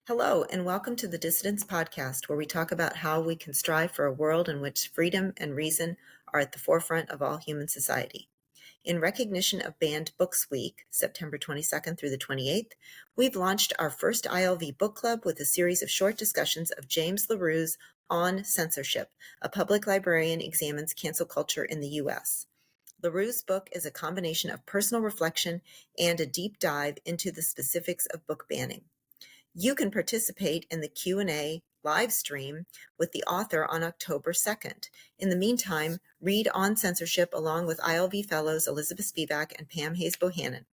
Hello, and welcome to the Dissidents Podcast, where we talk about how we can strive for a world in which freedom and reason are at the forefront of all human society. In recognition of Banned Books Week, September 22nd through the 28th, we've launched our first ILV book club with a series of short discussions of James LaRue's On Censorship, A Public Librarian Examines Cancel Culture in the U.S. LaRue's book is a combination of personal reflection and a deep dive into the specifics of book banning. You can participate in the Q&A live stream with the author on October 2nd. In the meantime, read On Censorship along with ILV Fellows Elizabeth Spivak and Pam Hayes Bohannon.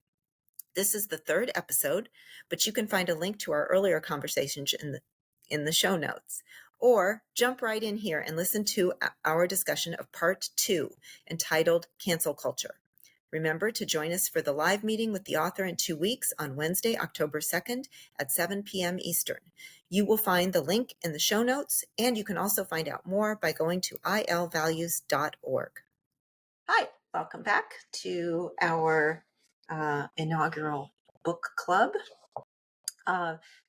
This is the third episode, but you can find a link to our earlier conversations in the show notes. Or jump right in here and listen to our discussion of Part 2, entitled Cancel Culture. Remember to join us for the live meeting with the author in 2 weeks on Wednesday, October 2nd at 7 p.m. Eastern. You will find the link in the show notes, and you can also find out more by going to ilvalues.org. Hi, welcome back to our inaugural book club.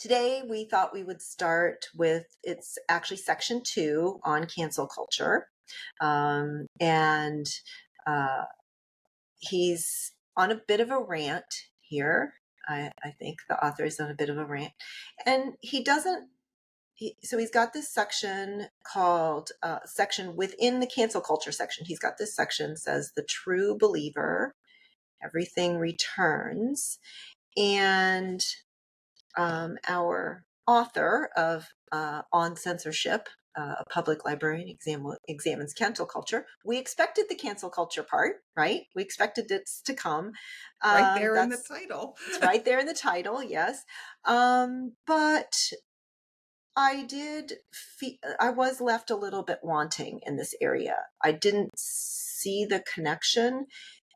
Today, we thought we would start with, it's actually section 2 on cancel culture. He's on a bit of a rant here. I think the author is on a bit of a rant. And he's got this section called, section within the cancel culture section. He's got this section says, The True Believer, Everything Returns. And our author of On Censorship, A Public Librarian Examines Cancel Culture. We expected the cancel culture part, right? We expected it to come. Right there in the title. It's right there in the title, yes. But I was left a little bit wanting in this area. I didn't see the connection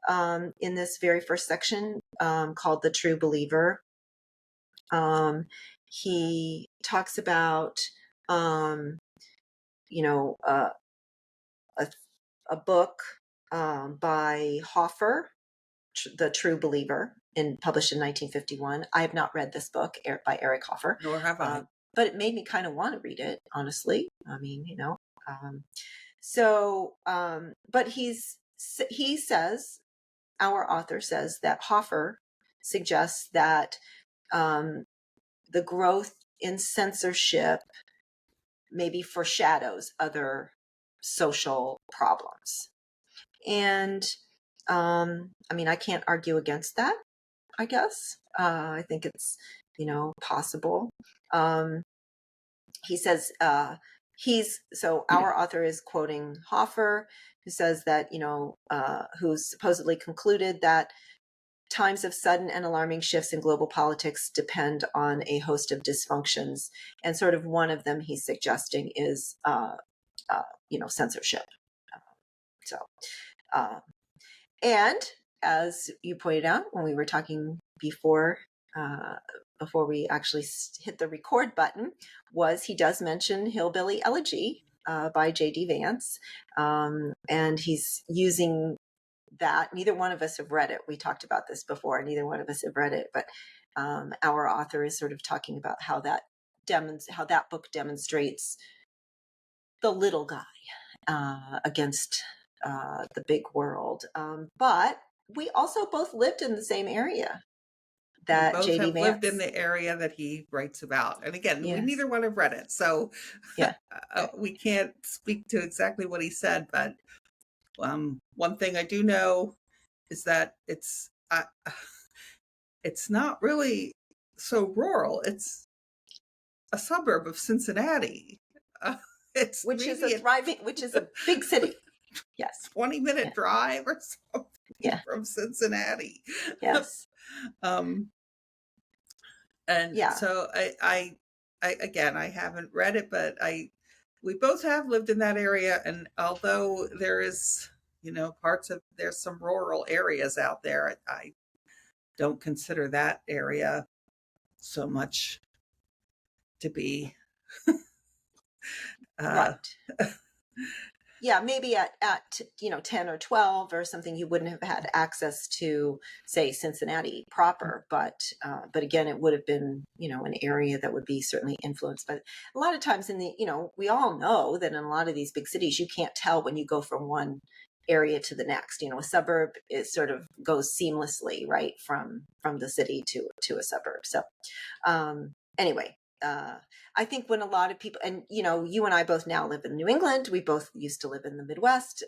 in this very first section called The True Believer. He talks about, a book by Hoffer, The True Believer, published in 1951. I have not read this book by Eric Hoffer. Nor have I. But it made me kind of want to read it, honestly. I mean, but he says, our author says that Hoffer suggests that the growth in censorship maybe foreshadows other social problems. And I can't argue against that, I guess. I think it's, possible. He says, our author is quoting Hoffer, who says that, who's supposedly concluded that times of sudden and alarming shifts in global politics depend on a host of dysfunctions. And sort of one of them he's suggesting is, censorship. And as you pointed out when we were talking before we actually hit the record button, he does mention Hillbilly Elegy by J.D. Vance. And he's using that. Neither one of us have read it. We talked about this before. Neither one of us have read it, but our author is sort of talking about how that book demonstrates the little guy against the big world. But we also both lived in the same area that J.D. Vance lived in the area that he writes about. And again, yes. We neither one have read it, so we can't speak to exactly what he said. But one thing I do know is that it's not really so rural. It's a suburb of Cincinnati. Which is a big city. Yes. 20-minute drive or something from Cincinnati. Yes. So I again, I haven't read it, but we both have lived in that area. And although there is, there's some rural areas out there, I don't consider that area so much to be right. maybe at 10 or 12 or something, you wouldn't have had access to, say, Cincinnati proper, but again, it would have been, an area that would be certainly influenced. But a lot of times we all know that in a lot of these big cities, you can't tell when you go from one area to the next. A suburb is sort of goes seamlessly right from the city to a suburb. So anyway, I think when a lot of people, and you and I both now live in New England, we both used to live in the Midwest,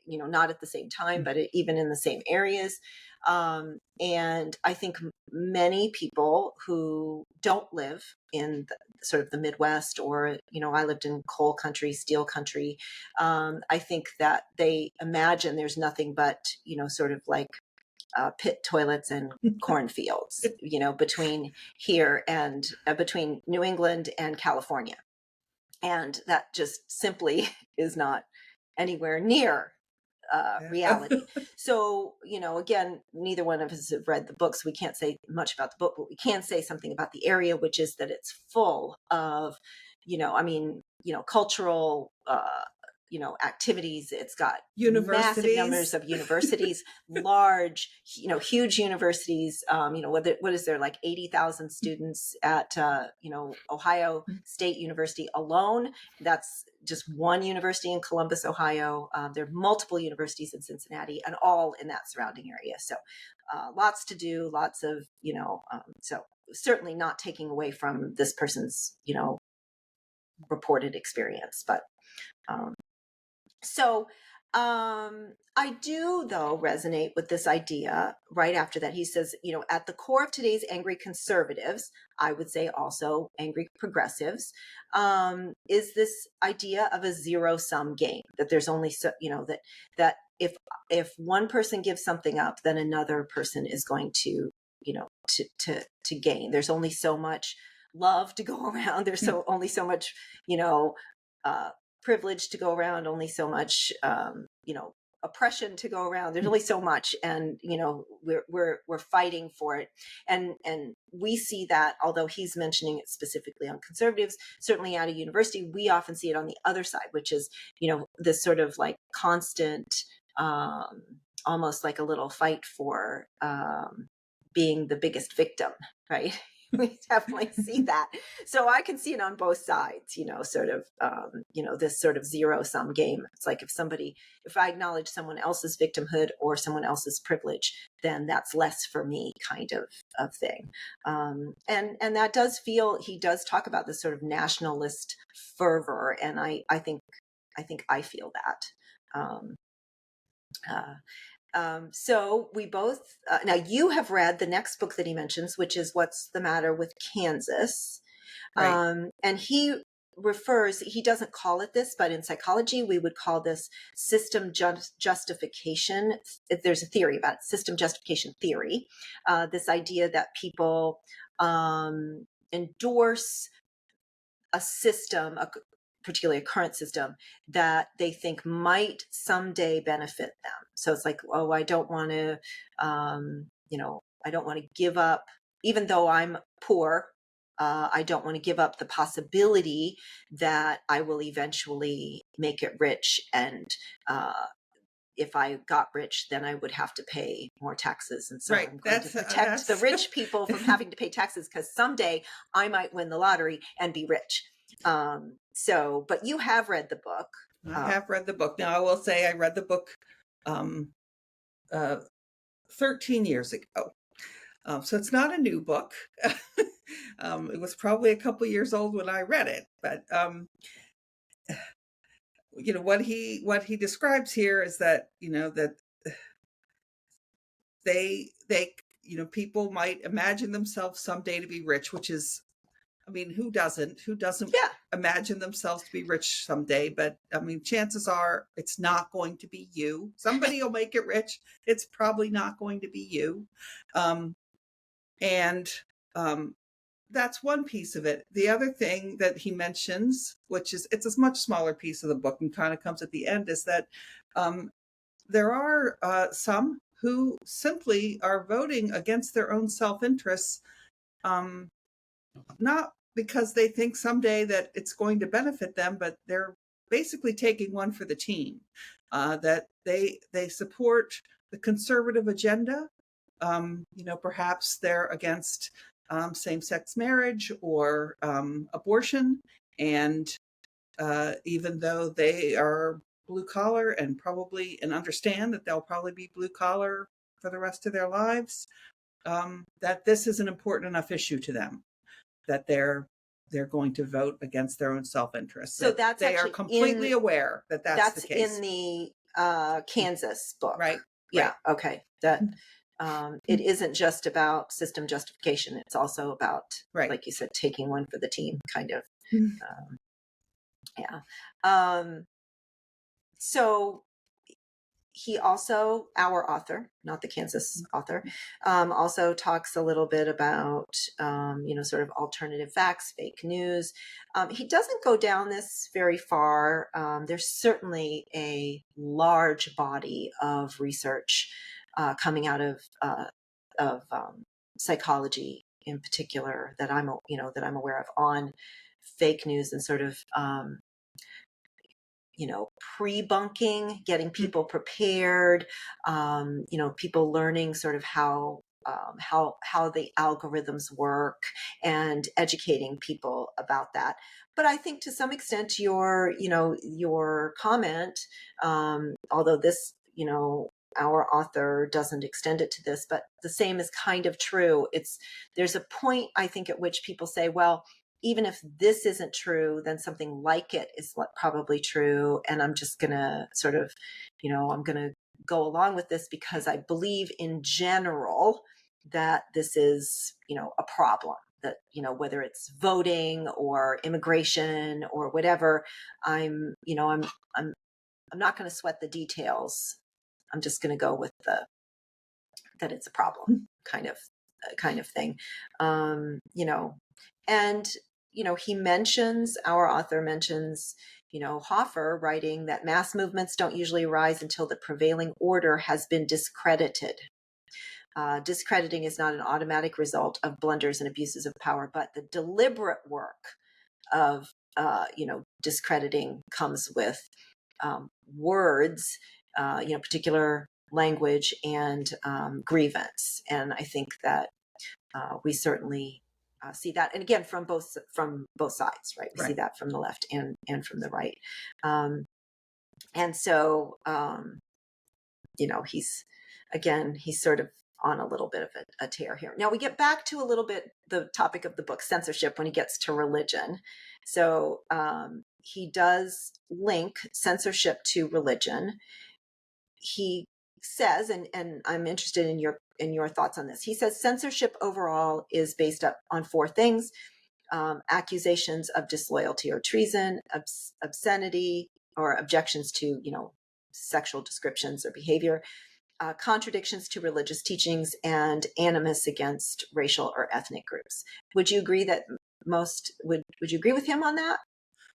not at the same time, but even in the same areas. And I think many people who don't live in sort of the Midwest, or, I lived in coal country, steel country. I think that they imagine there's nothing but, sort of like pit toilets and cornfields, between here and between New England and California. And that just simply is not anywhere near reality. So, again, neither one of us have read the books. We can't say much about the book, but we can say something about the area, which is that it's full of, cultural, activities. It's got massive numbers of universities, large, huge universities. What is there, like 80,000 students at, Ohio State University alone? That's just one university in Columbus, Ohio. There are multiple universities in Cincinnati, and all in that surrounding area. So lots to do, lots of, so certainly not taking away from this person's, reported experience, but so I do, though, resonate with this idea right after that. He says, at the core of today's angry conservatives, I would say also angry progressives, is this idea of a zero-sum game, that there's only so, that if one person gives something up, then another person is going to, to gain. There's only so much love to go around. There's only so much, privilege to go around, only so much, oppression to go around. There's only so much, and we're fighting for it, and we see that. Although he's mentioning it specifically on conservatives, certainly at a university, we often see it on the other side, which is this sort of like constant, almost like a little fight for being the biggest victim, right? We definitely see that. So I can see it on both sides, sort of, this sort of zero-sum game. It's like if I acknowledge someone else's victimhood or someone else's privilege, then that's less for me, kind of thing. And that does he does talk about this sort of nationalist fervor. And I think I feel that. So we both, now you have read the next book that he mentions, which is What's the Matter with Kansas? Right. And he doesn't call it this, but in psychology, we would call this system justification. There's a theory about it, system justification theory. This idea that people endorse a system, particularly a current system, that they think might someday benefit them. So it's like, oh, I don't want to, I don't want to give up, even though I'm poor, I don't want to give up the possibility that I will eventually make it rich. And if I got rich, then I would have to pay more taxes. And so I'm going to protect the rich people from having to pay taxes, because someday I might win the lottery and be rich. But you have read the book. I have read the book. Now, I will say I read the book 13 years ago. So it's not a new book. It was probably a couple years old when I read it. But, what he describes here is that, that they people might imagine themselves someday to be rich, which is, I mean, who doesn't imagine themselves to be rich someday? But I mean, chances are it's not going to be you. Somebody will make it rich. It's probably not going to be you. That's one piece of it. The other thing that he mentions, which is, it's a much smaller piece of the book and kind of comes at the end, is that there are some who simply are voting against their own self-interests, not because they think someday that it's going to benefit them, but they're basically taking one for the team, that they support the conservative agenda. Perhaps they're against same-sex marriage or abortion, and even though they are blue collar and understand that they'll probably be blue collar for the rest of their lives, that this is an important enough issue to them that they're going to vote against their own self-interest. So that's they are completely aware that that's the case. In the Kansas book, right? Yeah. Right. Okay. That it isn't just about system justification. It's also about, like you said, taking one for the team, kind of. So he also, our author, not the Kansas author, also talks a little bit about, sort of alternative facts, fake news. He doesn't go down this very far. There's certainly a large body of research coming out of psychology in particular that I'm aware of on fake news and sort of pre-bunking, getting people prepared, people learning sort of how the algorithms work and educating people about that. But I think to some extent your comment, although this, our author doesn't extend it to this, but the same is kind of true. There's a point, I think, at which people say, well, even if this isn't true, then something like it is probably true. And I'm just going to sort of, I'm going to go along with this because I believe in general that this is, a problem, that, whether it's voting or immigration or whatever, I'm not going to sweat the details. I'm just going to go with that it's a problem kind of thing. And our author mentions, Hoffer writing that mass movements don't usually arise until the prevailing order has been discredited. Discrediting is not an automatic result of blunders and abuses of power, but the deliberate work of, discrediting comes with words, particular language and grievance. And I think that we certainly see that, and again from both sides, right? We see that from the left and from the right, and so he's sort of on a little bit of a tear here. Now we get back to a little bit the topic of the book, censorship, when he gets to religion. So he does link censorship to religion. He says, and I'm interested in your thoughts on this. He says censorship overall is based on four things: accusations of disloyalty or treason, obscenity or objections to, sexual descriptions or behavior, contradictions to religious teachings, and animus against racial or ethnic groups. Would you agree that would you agree with him on that?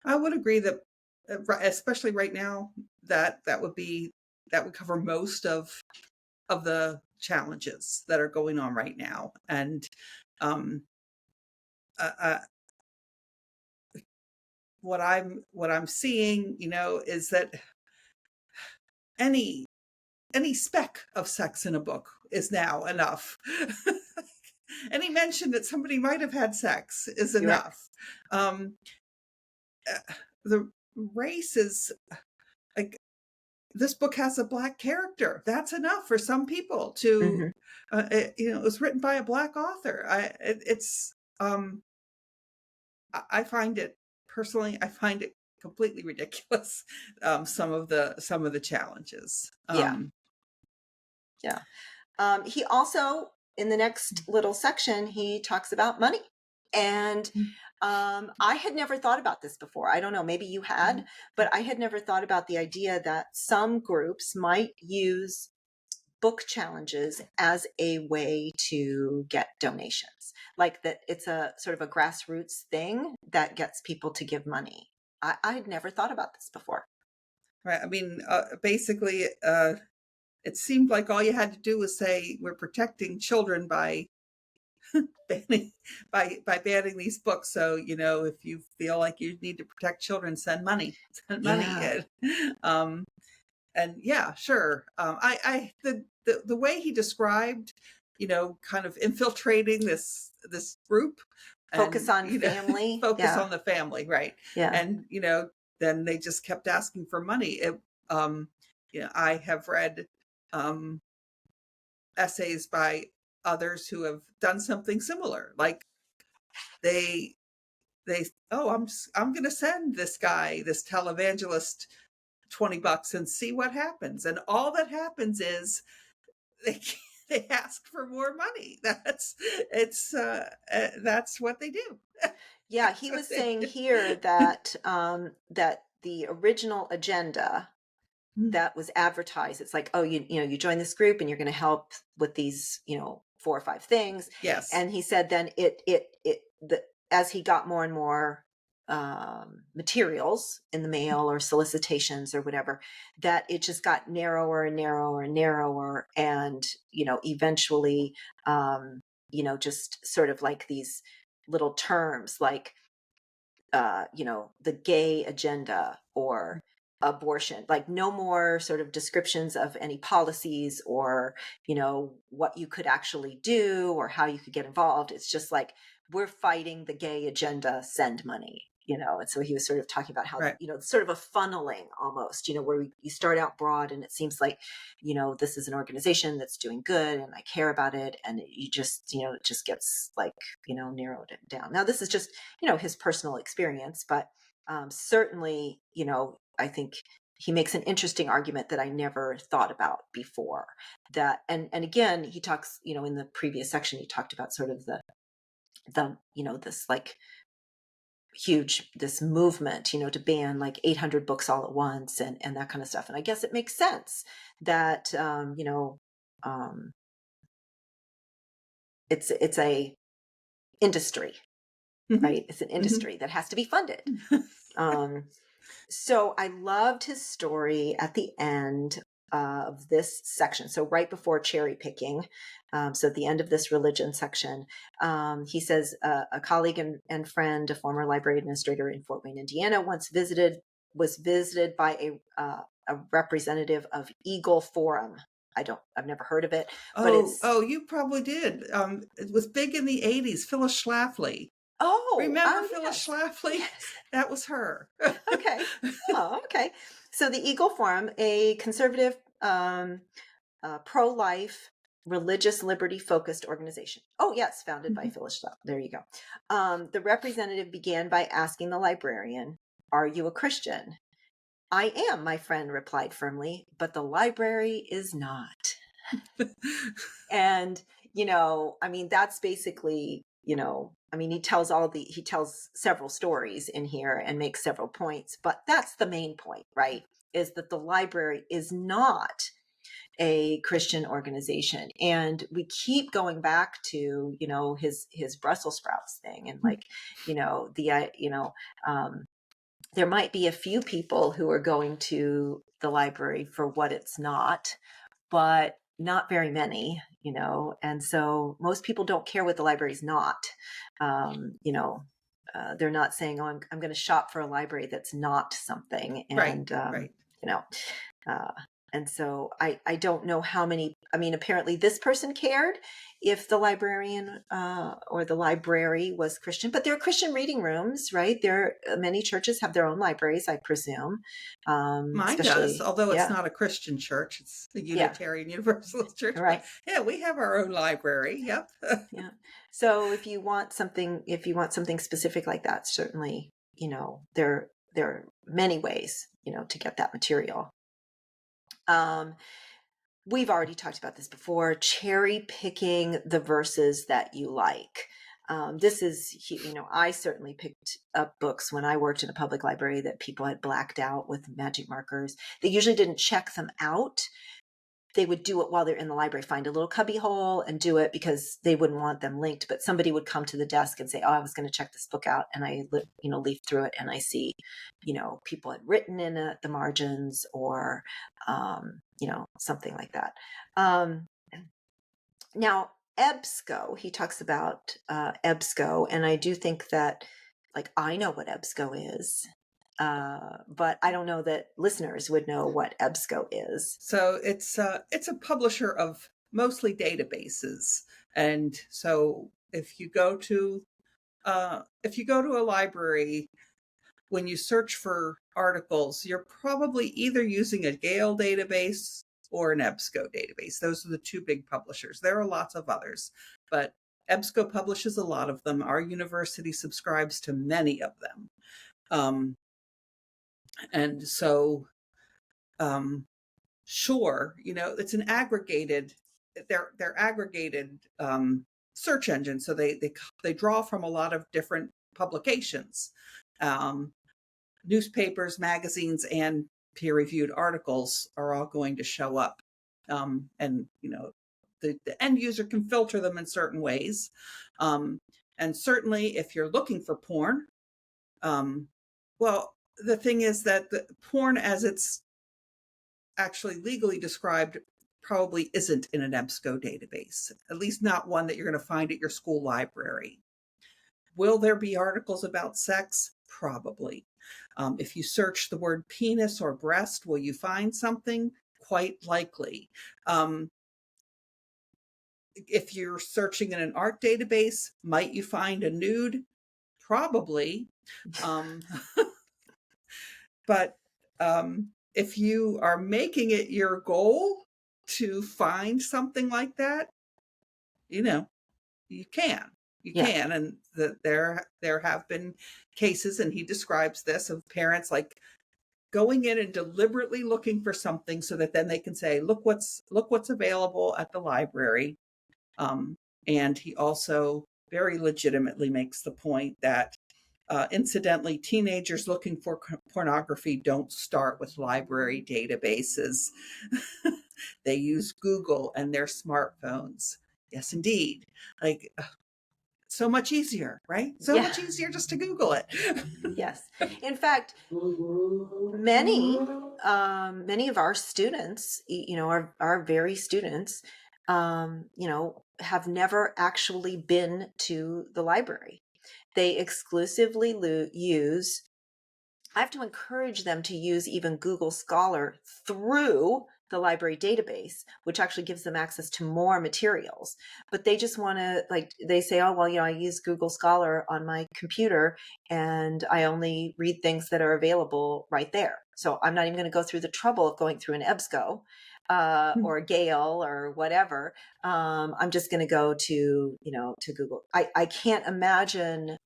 I would agree that, especially right now, that would cover most of the challenges that are going on right now. And what I'm seeing, is that any speck of sex in a book is now enough. Any mention that somebody might have had sex is enough. The race is like, this book has a Black character. That's enough for some people to, it was written by a Black author. I find it personally, completely ridiculous. Some of the challenges. He also, in the next little section, he talks about money. And I had never thought about this before. I don't know, maybe you had, but I had never thought about the idea that some groups might use book challenges as a way to get donations, like that it's a sort of a grassroots thing that gets people to give money. I had never thought about this before. Right. I mean, basically, it seemed like all you had to do was say, we're protecting children by banning by banning these books. So, if you feel like you need to protect children, send money, send money. Yeah. And yeah, sure. The way he described, kind of infiltrating this group, Focus and on family. focus Yeah. on the family, right? Yeah. And then they just kept asking for money. I have read essays by others who have done something similar, like they I'm going to send this guy, this televangelist, $20 and see what happens. And all that happens is they they ask for more money. That's what they do. Yeah, That's he what was they saying do. here that that the original agenda Mm. that was advertised, it's like, oh, you join this group and you're going to help with these, 4 or 5 things. Yes. And he said then as he got more and more materials in the mail or solicitations or whatever, that it just got narrower and narrower and narrower, and eventually, just sort of like these little terms like the gay agenda or abortion, like no more sort of descriptions of any policies or, what you could actually do or how you could get involved. It's just like, we're fighting the gay agenda, send money. And so he was sort of talking about how, Right. sort of a funneling almost, where you start out broad and it seems like, this is an organization that's doing good and I care about it. And you just, it just gets like, narrowed it down. Now, this is just, his personal experience, but certainly, I think he makes an interesting argument that I never thought about before, that, and again, he talks, in the previous section, he talked about sort of the, this like this movement, to ban like 800 books all at once and that kind of stuff. And I guess it makes sense that, um, it's a industry, Mm-hmm. right? It's an Mm-hmm. industry that has to be funded. So I loved his story at the end of this section. So right before cherry picking, so at the end of this religion section, he says a colleague and friend, a former library administrator in Fort Wayne, Indiana, was visited by a representative of Eagle Forum. I've never heard of it, but Oh, you probably did. It was big in the 80s. Phyllis Schlafly. Remember Phyllis yes, Schlafly? yes. That was her. Okay. Oh, okay. So the Eagle Forum, a conservative, pro-life, religious liberty focused organization. Oh, yes, founded by Phyllis Schlafly. There you go. The representative began by asking the librarian, "Are you a Christian?" "I am," my friend replied firmly, "but the library is not." And, I mean, that's basically, he tells several stories in here and makes several points, but that's the main point, right? Is that the library is not a Christian organization. And we keep going back to, his Brussels sprouts thing. And like, there might be a few people who are going to the library for what it's not, but not very many, and so most people don't care what the library's not. They're not saying, "Oh, I'm going to shop for a library that's not something," Right, and right. you know, uh, and so I don't know how many. I mean, apparently this person cared if the librarian or the library was Christian, but there are Christian reading rooms, right? Many churches have their own libraries, I presume. Mine does, Especially, although it's yeah, not a Christian church. It's a yeah, Unitarian Universalist church. But right. yeah, we have our own library. Yep. Yeah. So if you want something specific like that, certainly, there are many ways, to get that material. We've already talked about this before, cherry picking the verses that you like. This is, I certainly picked up books when I worked in a public library that people had blacked out with magic markers. They usually didn't check them out. They would do it while they're in the library, find a little cubby hole and do it because they wouldn't want them linked. But somebody would come to the desk and say, "Oh, I was going to check this book out," and I, leaf through it and I see, people had written in the margins or, something like that. Now, EBSCO, he talks about EBSCO, and I do think that, like, I know what EBSCO is, but I don't know that listeners would know what EBSCO is. So it's a publisher of mostly databases, and so if you go to a library, when you search for articles, you're probably either using a Gale database or an EBSCO database. Those are the two big publishers. There are lots of others, but EBSCO publishes a lot of them. Our university subscribes to many of them. And so, sure, it's an aggregated, they're aggregated search engine. So they draw from a lot of different publications. Newspapers, magazines, and peer-reviewed articles are all going to show up. And, the end user can filter them in certain ways. And certainly if you're looking for porn, well, the thing is that the porn as it's actually legally described probably isn't in an EBSCO database, at least not one that you're going to find at your school library. Will there be articles about sex? Probably. If you search the word penis or breast, will you find something? Quite likely. If you're searching in an art database, might you find a nude? Probably. But if you are making it your goal to find something like that, you can. You can. And there have been cases, and he describes this, of parents like going in and deliberately looking for something so that then they can say, look what's available at the library. And he also very legitimately makes the point that incidentally, teenagers looking for pornography don't start with library databases. They use Google and their smartphones. Yes, indeed. Like, so much easier, right? So much easier just to Google it. Yes. In fact, many of our students, our very students, have never actually been to the library. They exclusively use, I have to encourage them to use even Google Scholar through the library database, which actually gives them access to more materials. But they just want to, they say, oh, well, I use Google Scholar on my computer and I only read things that are available right there. So I'm not even going to go through the trouble of going through an EBSCO or a Gale or whatever. I'm just going to go to Google. I can't imagine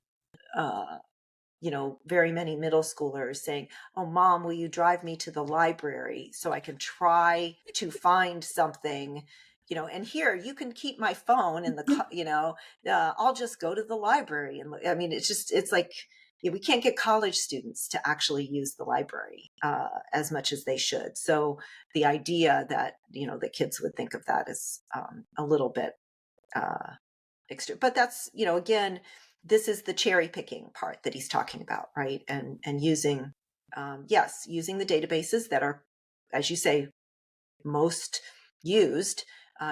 very many middle schoolers saying, oh, Mom, will you drive me to the library so I can try to find something, and here you can keep my phone in the, I'll just go to the library. And I mean, it's like, we can't get college students to actually use the library as much as they should. So the idea that, the kids would think of that is a little bit extreme. But that's, again, this is the cherry picking part that he's talking about, right? And using, using the databases that are, as you say, most used.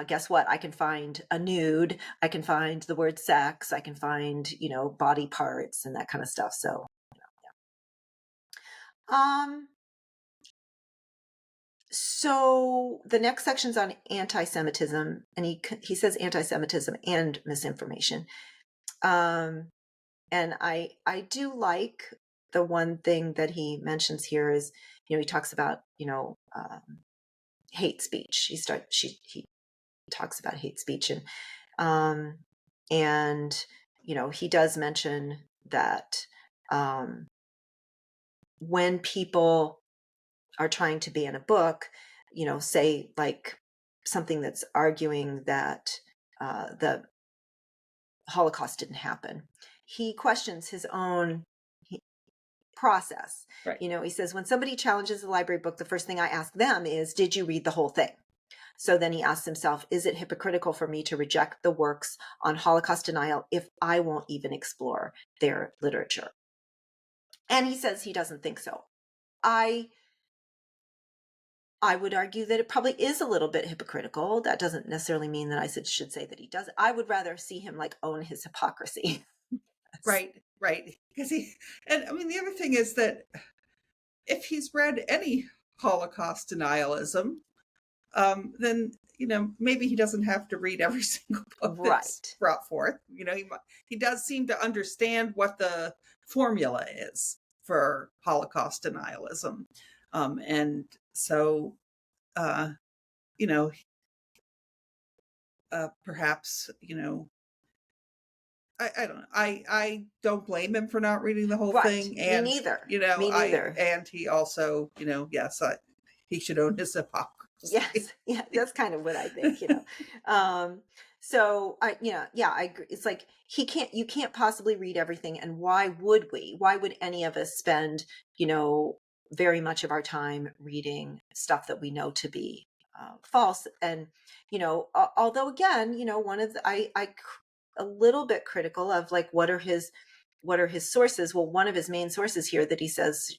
Guess what? I can find a nude. I can find the word sex. I can find, body parts and that kind of stuff. So, So the next section's on anti-Semitism, and he says anti-Semitism and misinformation. And I do like the one thing that he mentions here is, he talks about, hate speech. He talks about hate speech, and he does mention that when people are trying to ban a book, say like something that's arguing that the Holocaust didn't happen, he questions his own process. Right. He says, when somebody challenges a library book, the first thing I ask them is, did you read the whole thing? So then he asks himself, is it hypocritical for me to reject the works on Holocaust denial if I won't even explore their literature? And he says he doesn't think so. I I would argue that it probably is a little bit hypocritical. That doesn't necessarily mean that I should say that he does. I would rather see him like own his hypocrisy. Right. Because and I mean, the other thing is that if he's read any Holocaust denialism, then maybe he doesn't have to read every single book that's Right. brought forth. He does seem to understand what the formula is for Holocaust denialism, and so uh, you know perhaps I don't know. I don't blame him for not reading the whole Right. thing, Me and neither. Me neither. he also yes, he should own his hypocrisy. Yes. Yeah. That's kind of what I think. So I agree. It's like you can't possibly read everything. And why would we? Why would any of us spend, very much of our time reading stuff that we know to be false? And, although again, one of the, a little bit critical of like, what are his sources? Well, one of his main sources here that he says,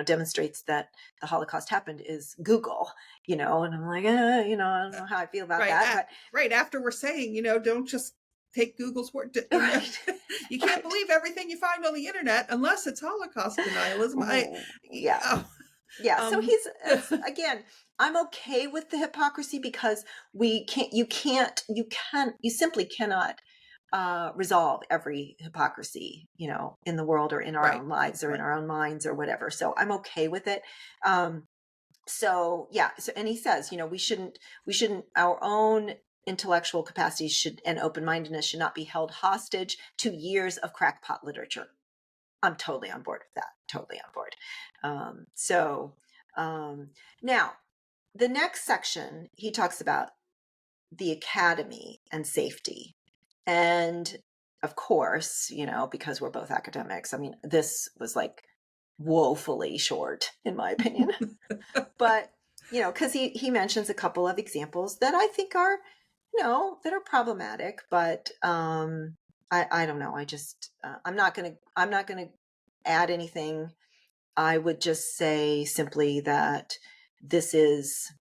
demonstrates that the Holocaust happened is Google, and I'm like, I don't know how I feel about that. Right after we're saying, don't just take Google's word. Right. You can't believe everything you find on the internet unless it's Holocaust denialism. Yeah. So he's again, I'm okay with the hypocrisy because you simply cannot resolve every hypocrisy, in the world or in our own lives or in our own minds or whatever. So I'm okay with it. So and he says, we shouldn't, our own intellectual capacities and open-mindedness should not be held hostage to years of crackpot literature. I'm totally on board with that. Totally on board. Now the next section, he talks about the academy and safety. And of course, because we're both academics, I mean, this was like woefully short, in my opinion. But, because he mentions a couple of examples that I think are, that are problematic. But I don't know. I just I'm not gonna add anything. I would just say simply that this is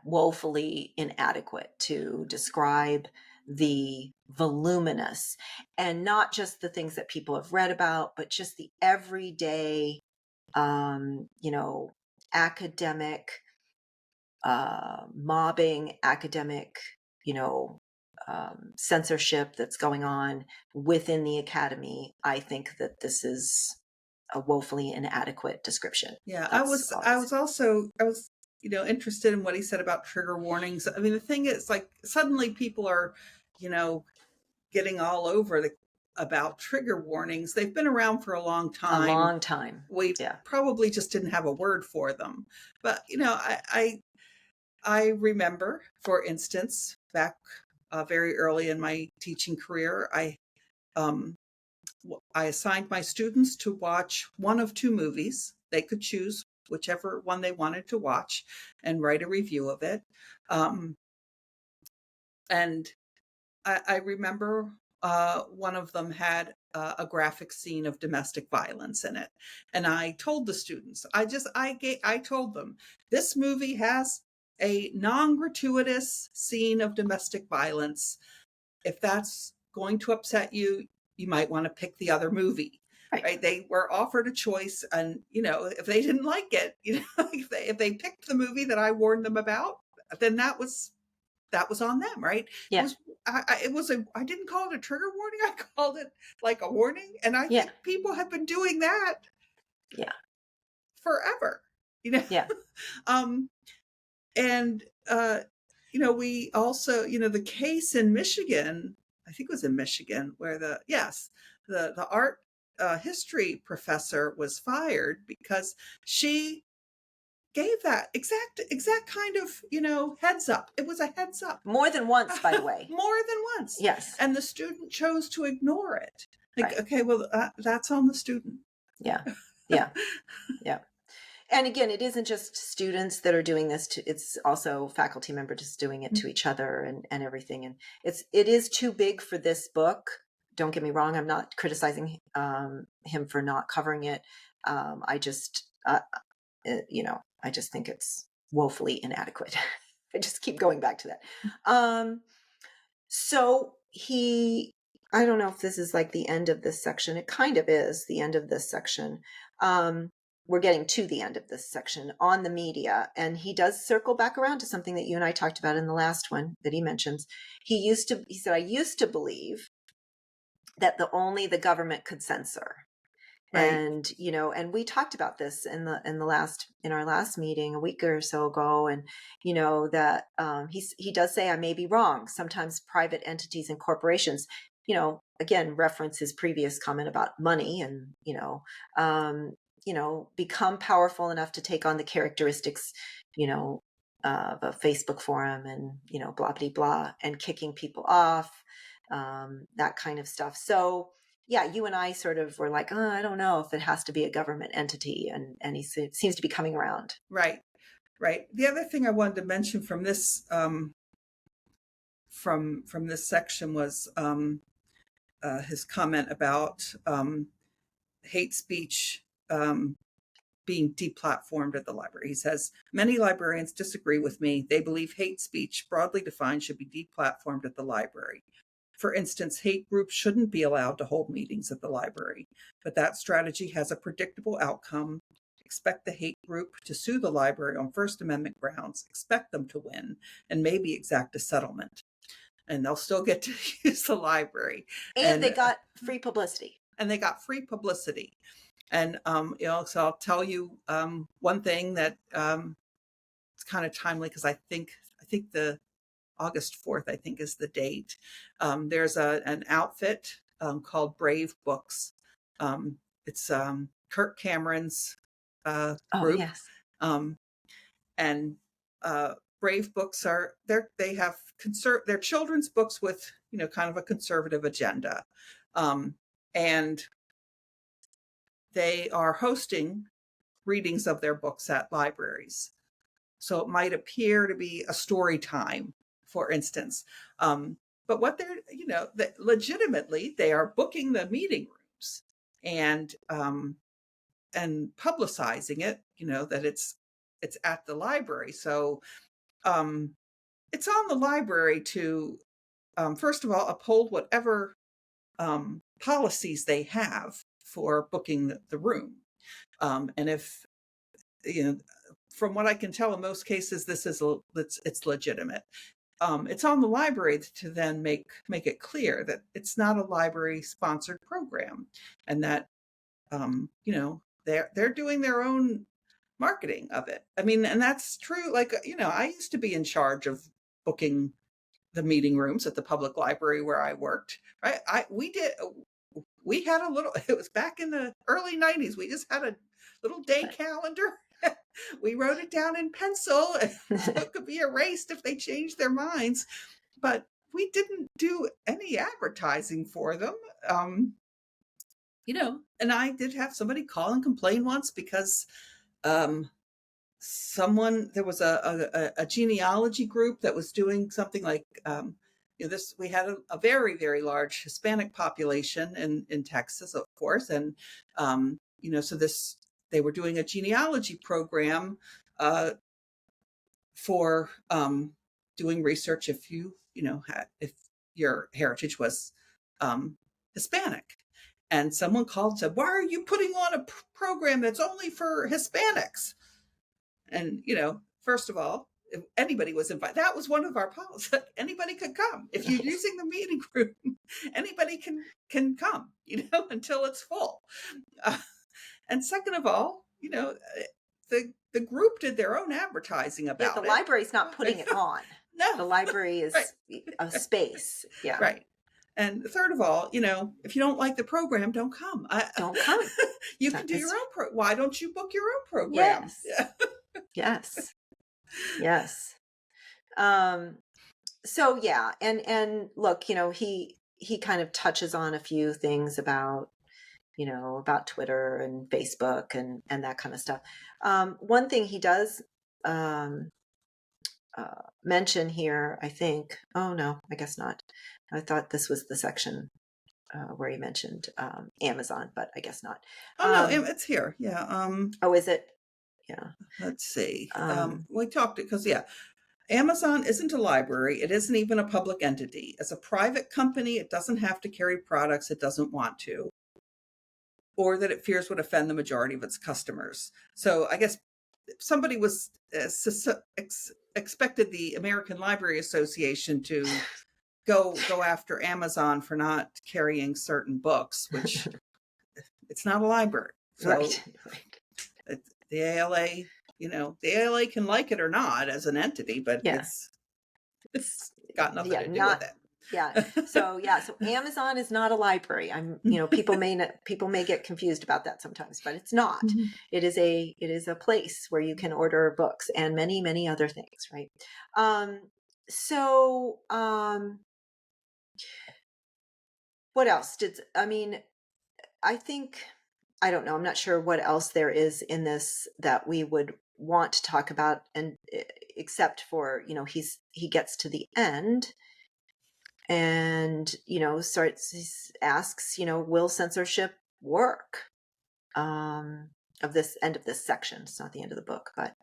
woefully inadequate to describe the voluminous, and not just the things that people have read about, but just the everyday, academic mobbing, academic, censorship that's going on within the academy. I think that this is a woefully inadequate description. Yeah, I was interested in what he said about trigger warnings. I mean, the thing is, like, suddenly people are, getting all over about trigger warnings. They've been around for a long time. A long time. We probably just didn't have a word for them. But, I remember, for instance, back very early in my teaching career, I assigned my students to watch one of two movies. They could choose whichever one they wanted to watch and write a review of it. And I remember one of them had a graphic scene of domestic violence in it. And I told the students, I told them, this movie has a non-gratuitous scene of domestic violence. If that's going to upset you, you might want to pick the other movie. Right? They were offered a choice, and if they didn't like it, if they picked the movie that I warned them about, then that was on them, right? Yeah. I didn't call it a trigger warning. I called it like a warning, and I think people have been doing that, forever. Yeah. And we also, the case in Michigan, I think it was in Michigan, where the art history professor was fired because she gave that exact kind of, heads up. It was a heads up. More than once, by the way. More than once. Yes. And the student chose to ignore it. Like, okay, well, that's on the student. Yeah. And again, it isn't just students that are doing this. It's also faculty members doing it to each other and everything. And it is too big for this book. Don't get me wrong. I'm not criticizing him for not covering it. I just, I just think it's woefully inadequate. I just keep going back to that. So I don't know if this is like the end of this section. It kind of is the end of this section. We're getting to the end of this section on the media, and he does circle back around to something that you and I talked about in the last one that he mentions. He said, I used to believe that only the government could censor. Right. And, and we talked about this in our last meeting a week or so ago. And, that he does say, I may be wrong. Sometimes private entities and corporations, again, reference his previous comment about money and, become powerful enough to take on the characteristics, of a Facebook forum and, blah, blah, blah, and kicking people off, that kind of stuff. So, yeah, you and I sort of were like, I don't know if it has to be a government entity, and he seems to be coming around. Right. The other thing I wanted to mention from this from this section was his comment about hate speech being deplatformed at the library. He says, many librarians disagree with me. They believe hate speech, broadly defined, should be deplatformed at the library. For instance, hate groups shouldn't be allowed to hold meetings at the library, but that strategy has a predictable outcome. Expect the hate group to sue the library on First Amendment grounds, expect them to win, and maybe exact a settlement. And they'll still get to use the library. And they got free publicity. And so I'll tell you one thing that it's kind of timely, because I think the August 4th, I think, is the date. There's an outfit called Brave Books. It's Kirk Cameron's group. Oh, yes. And Brave Books they have they're children's books with, kind of a conservative agenda. And they are hosting readings of their books at libraries. So it might appear to be a story time, for instance. But what they're, legitimately, they are booking the meeting rooms and publicizing it, that it's at the library. So it's on the library to, first of all, uphold whatever policies they have for booking the room. And if, from what I can tell, in most cases, it's legitimate. It's on the library to then make it clear that it's not a library sponsored program, and that they're doing their own marketing of it. I mean, and that's true. Like, I used to be in charge of booking the meeting rooms at the public library where I worked. Right? We had a little. It was back in the early 90s. We just had a little day calendar. We wrote it down in pencil, so it could be erased if they changed their minds. But we didn't do any advertising for them. And I did have somebody call and complain once because there was a genealogy group that was doing something like, we had a very, very large Hispanic population in Texas, of course. And, so they were doing a genealogy program for doing research if if your heritage was Hispanic. And someone called and said, why are you putting on a program that's only for Hispanics? And, first of all, if anybody was invited, that was one of our policies. Anybody could come. If you're using the meeting room, anybody can come, until it's full. And second of all, the group did their own advertising about it. The library's not putting it on. No. The library is a space. Yeah. Right. And third of all, if you don't like the program, don't come. Don't come. You can do your own why don't you book your own program? Yes. Yes. So yeah, and look, he kind of touches on a few things about Twitter and Facebook and that kind of stuff. One thing he does mention here, I think. Oh no, I guess not. I thought this was the section where he mentioned Amazon, but I guess not. Oh no, it's here. Yeah. Oh, is it? Yeah. Let's see. Um, We talked because, yeah, Amazon isn't a library. It isn't even a public entity. As a private company, it doesn't have to carry products it doesn't want to, or that it fears would offend the majority of its customers. So I guess somebody was expected the American Library Association to go after Amazon for not carrying certain books, which it's not a library. So right. the ALA, the ALA can like it or not as an entity, but Yeah. it's got nothing to do Not, with it. yeah. So Amazon is not a library. People may get confused about that sometimes, but it's not. Mm-hmm. It is a place where you can order books and many, many other things, right? So, what else I think, I don't know. I'm not sure what else there is in this that we would want to talk about, and except for, he gets to the end and, asks, will censorship work? Of this end of this section. It's not the end of the book, but,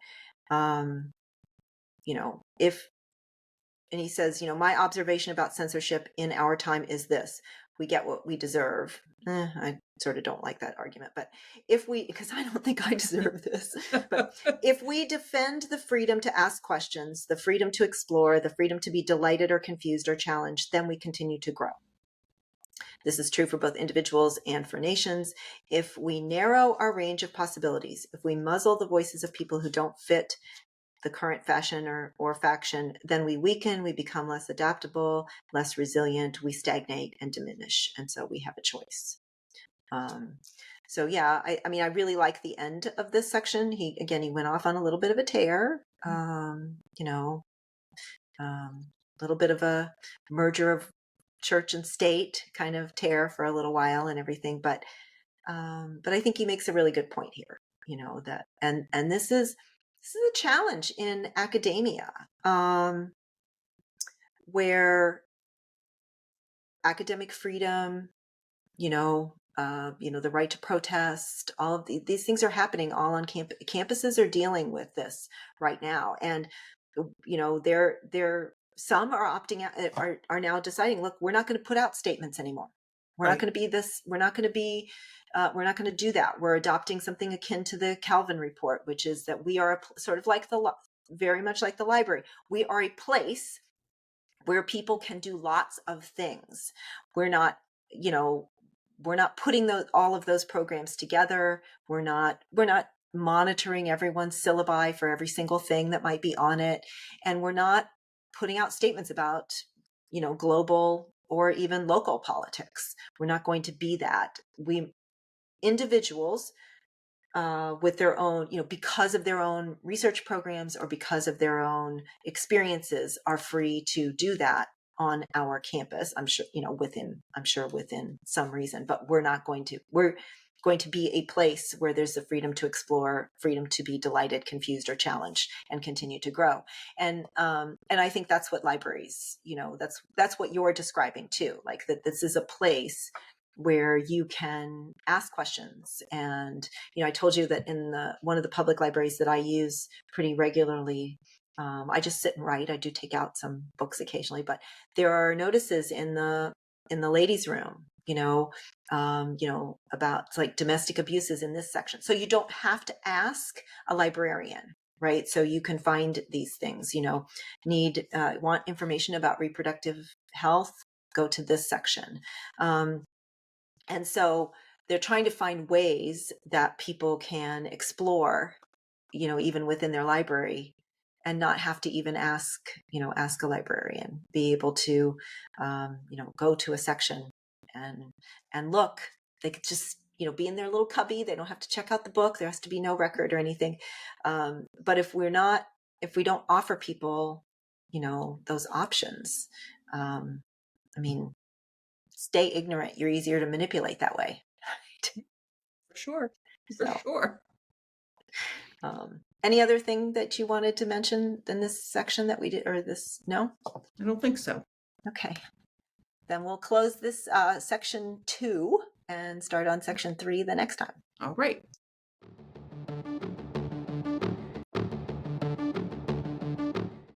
and he says, my observation about censorship in our time is this: we get what we deserve. I sort of don't like that argument, but because I don't think I deserve this, but if we defend the freedom to ask questions, the freedom to explore, the freedom to be delighted or confused or challenged, then we continue to grow. This is true for both individuals and for nations. If we narrow our range of possibilities, if we muzzle the voices of people who don't fit the current fashion or faction, then we weaken, we become less adaptable, less resilient, we stagnate and diminish. And so we have a choice. So yeah, I really like the end of this section. He went off on a little bit of a tear, little bit of a merger of church and state kind of tear for a little while and everything. But I think he makes a really good point here, that, and this is a challenge in academia, where academic freedom, the right to protest, all of these things are happening all on campuses are dealing with this right now. And, some are opting out, are now deciding, look, we're not going to put out statements anymore. We're not going to be this. We're not going to do that. We're adopting something akin to the Calvin report, which is that we are sort of like very much like the library. We are a place where people can do lots of things. We're not putting all of those programs together. We're not monitoring everyone's syllabi for every single thing that might be on it. And we're not putting out statements about, global or even local politics. We're not going to be that. Individuals, with their own, because of their own research programs or because of their own experiences, are free to do that on our campus. I'm sure, within some reason, but we're going to be a place where there's the freedom to explore, freedom to be delighted, confused, or challenged, and continue to grow. And I think that's what libraries, that's what you're describing too, like that this is a place where you can ask questions. And, I told you that in one of the public libraries that I use pretty regularly, I just sit and write. I do take out some books occasionally, but there are notices in the ladies' room, about like domestic abuses in this section. So you don't have to ask a librarian, right? So you can find these things, want information about reproductive health, go to this section. And so they're trying to find ways that people can explore, even within their library, and not have to even ask a librarian, be able to, go to a section and look. They could just, be in their little cubby. They don't have to check out the book. There has to be no record or anything. But if we don't offer people, those options, stay ignorant. You're easier to manipulate that way. For sure. For sure. Any other thing that you wanted to mention in this section that we did, or this? No? I don't think so. Okay. Then we'll close this section 2 and start on section 3 the next time. All right.